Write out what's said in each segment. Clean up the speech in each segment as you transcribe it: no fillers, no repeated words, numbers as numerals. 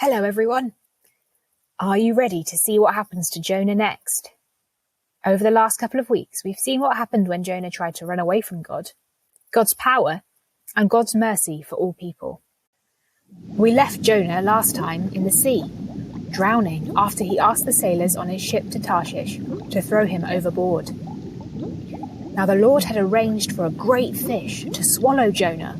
Hello everyone! Are you ready to see what happens to Jonah next? Over the last couple of weeks, we've seen what happened when Jonah tried to run away from God, God's power, and God's mercy for all people. We left Jonah last time in the sea, drowning after he asked the sailors on his ship to Tarshish to throw him overboard. Now the Lord had arranged for a great fish to swallow Jonah.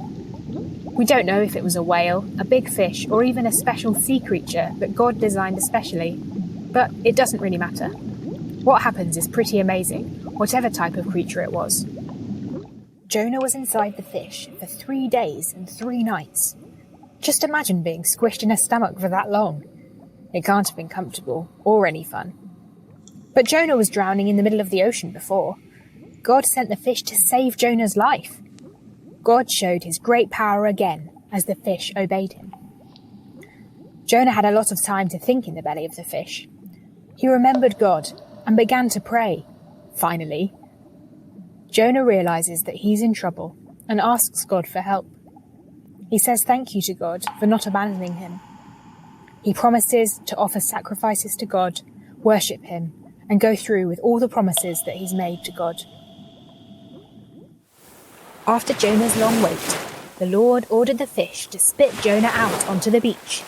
We don't know if it was a whale, a big fish, or even a special sea creature that God designed especially, but it doesn't really matter. What happens is pretty amazing, whatever type of creature it was. Jonah was inside the fish for 3 days and 3 nights. Just imagine being squished in a stomach for that long. It can't have been comfortable or any fun. But Jonah was drowning in the middle of the ocean before. God sent the fish to save Jonah's life. God showed his great power again as the fish obeyed him. Jonah had a lot of time to think in the belly of the fish. He remembered God and began to pray. Finally, Jonah realizes that he's in trouble and asks God for help. He says thank you to God for not abandoning him. He promises to offer sacrifices to God, worship him, and go through with all the promises that he's made to God. After Jonah's long wait, the Lord ordered the fish to spit Jonah out onto the beach.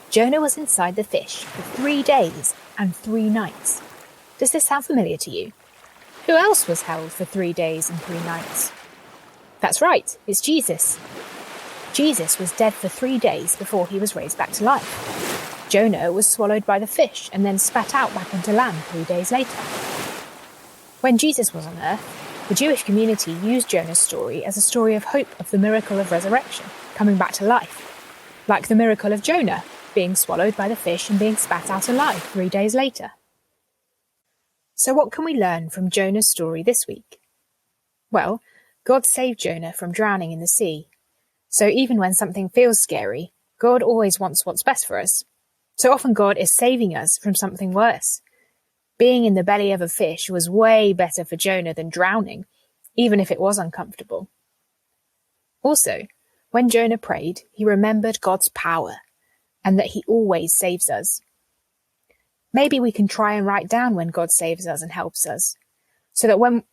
Jonah was inside the fish for 3 days and 3 nights. Does this sound familiar to you? Who else was held for 3 days and 3 nights? That's right, it's Jesus. Jesus was dead for 3 days before he was raised back to life. Jonah was swallowed by the fish and then spat out back onto land 3 days later. When Jesus was on earth, the Jewish community used Jonah's story as a story of hope of the miracle of resurrection, coming back to life, like the miracle of Jonah being swallowed by the fish and being spat out alive 3 days later. So what can we learn from Jonah's story this week? Well, God saved Jonah from drowning in the sea. So even when something feels scary, God always wants what's best for us. So often God is saving us from something worse. Being in the belly of a fish was way better for Jonah than drowning, even if it was uncomfortable. Also, when Jonah prayed, he remembered God's power and that he always saves us. Maybe we can try and write down when God saves us and helps us, so that when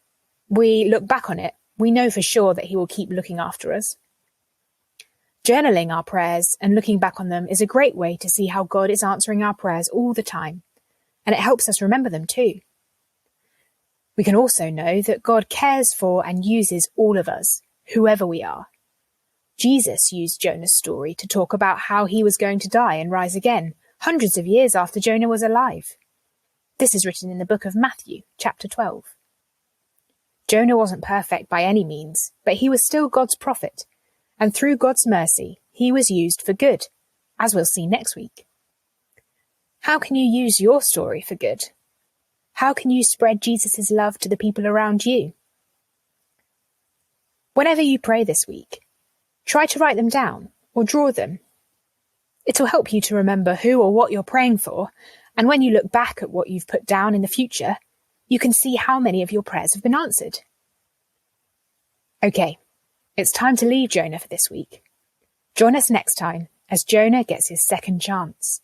we look back on it, we know for sure that he will keep looking after us. Journaling our prayers and looking back on them is a great way to see how God is answering our prayers all the time. And it helps us remember them too. We can also know that God cares for and uses all of us, whoever we are. Jesus used Jonah's story to talk about how he was going to die and rise again, hundreds of years after Jonah was alive. This is written in the book of Matthew, chapter 12. Jonah wasn't perfect by any means, but he was still God's prophet, and through God's mercy, he was used for good, as we'll see next week. How can you use your story for good? How can you spread Jesus' love to the people around you? Whenever you pray this week, try to write them down or draw them. It'll help you to remember who or what you're praying for, and when you look back at what you've put down in the future, you can see how many of your prayers have been answered. Okay, it's time to leave Jonah for this week. Join us next time as Jonah gets his second chance.